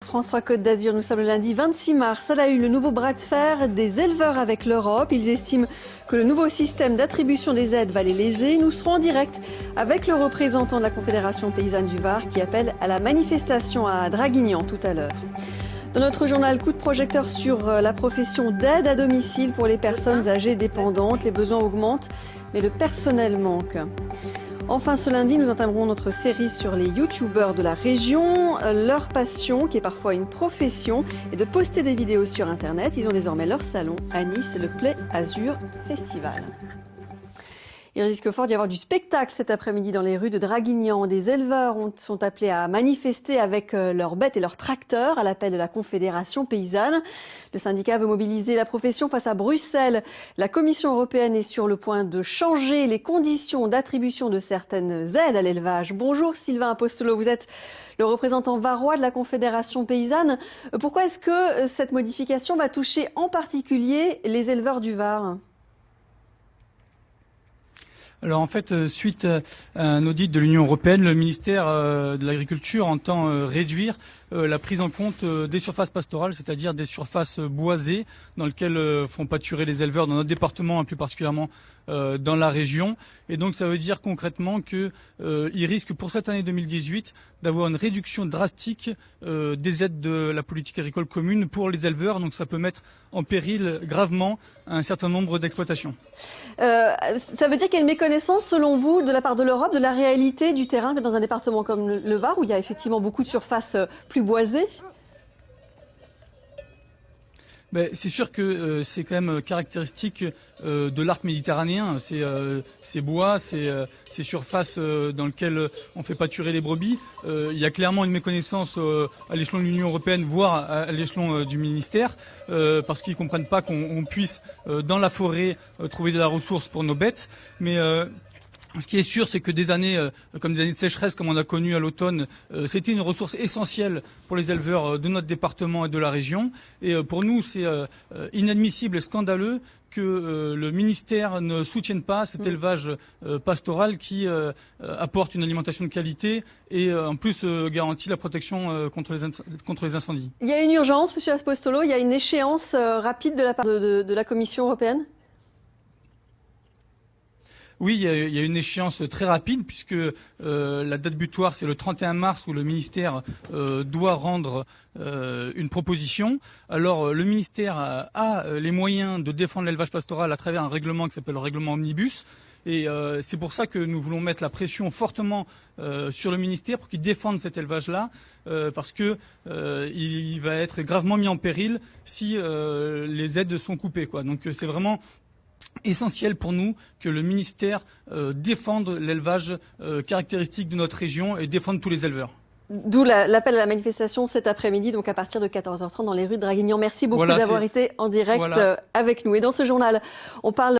France 3 Côte d'Azur, nous sommes le lundi 26 mars. À la une, le nouveau bras de fer des éleveurs avec l'Europe. Ils estiment que le nouveau système d'attribution des aides va les léser. Nous serons en direct avec le représentant de la Confédération paysanne du Var qui appelle à la manifestation à Draguignan tout à l'heure. Dans notre journal, coup de projecteur sur la profession d'aide à domicile pour les personnes âgées dépendantes. Les besoins augmentent, mais le personnel manque. Enfin, ce lundi, nous entamerons notre série sur les youtubeurs de la région. Leur passion, qui est parfois une profession, est de poster des vidéos sur Internet. Ils ont désormais leur salon à Nice, le Play Azur Festival. Il risque fort d'y avoir du spectacle cet après-midi dans les rues de Draguignan. Des éleveurs sont appelés à manifester avec leurs bêtes et leurs tracteurs à l'appel de la Confédération paysanne. Le syndicat veut mobiliser la profession face à Bruxelles. La Commission européenne est sur le point de changer les conditions d'attribution de certaines aides à l'élevage. Bonjour Sylvain Apostolo, vous êtes le représentant varois de la Confédération paysanne. Pourquoi est-ce que cette modification va toucher en particulier les éleveurs du Var ? Alors en fait, suite à un audit de l'Union européenne, le ministère de l'Agriculture entend réduire la prise en compte des surfaces pastorales, c'est-à-dire des surfaces boisées dans lesquelles font pâturer les éleveurs dans notre département, et plus particulièrement dans la région. Et donc ça veut dire concrètement que il risque pour cette année 2018 d'avoir une réduction drastique des aides de la politique agricole commune pour les éleveurs. Donc ça peut mettre en péril gravement un certain nombre d'exploitations. Ça veut dire qu'il y a une méconnaissance, selon vous, de la part de l'Europe, de la réalité du terrain dans un département comme le Var, où il y a effectivement beaucoup de surfaces plus boisées ? Ben, c'est sûr que c'est quand même caractéristique de l'arc méditerranéen. Ces bois, ces surfaces dans lesquelles on fait pâturer les brebis. Il y a clairement une méconnaissance à l'échelon de l'Union européenne, voire à l'échelon du ministère, parce qu'ils comprennent pas qu'on puisse dans la forêt trouver de la ressource pour nos bêtes. Mais ce qui est sûr, c'est que des années, comme des années de sécheresse, comme on a connu à l'automne, c'était une ressource essentielle pour les éleveurs de notre département et de la région. Et pour nous, c'est inadmissible et scandaleux que le ministère ne soutienne pas cet élevage pastoral qui apporte une alimentation de qualité et en plus garantit la protection contre les incendies. Il y a une urgence, Monsieur Apostolo, il y a une échéance rapide de la part de la Commission européenne ? Oui, il y a une échéance très rapide puisque la date butoir, c'est le 31 mars où le ministère doit rendre une proposition. Alors, le ministère a les moyens de défendre l'élevage pastoral à travers un règlement qui s'appelle le règlement Omnibus. Et c'est pour ça que nous voulons mettre la pression fortement sur le ministère pour qu'il défende cet élevage-là, parce que il va être gravement mis en péril si les aides sont coupées, quoi. Donc c'est vraiment essentiel pour nous que le ministère défende l'élevage caractéristique de notre région et défende tous les éleveurs. D'où l'appel à la manifestation cet après-midi, donc à partir de 14h30 dans les rues de Draguignan. Merci beaucoup d'avoir été en direct avec nous. Et dans ce journal, on parle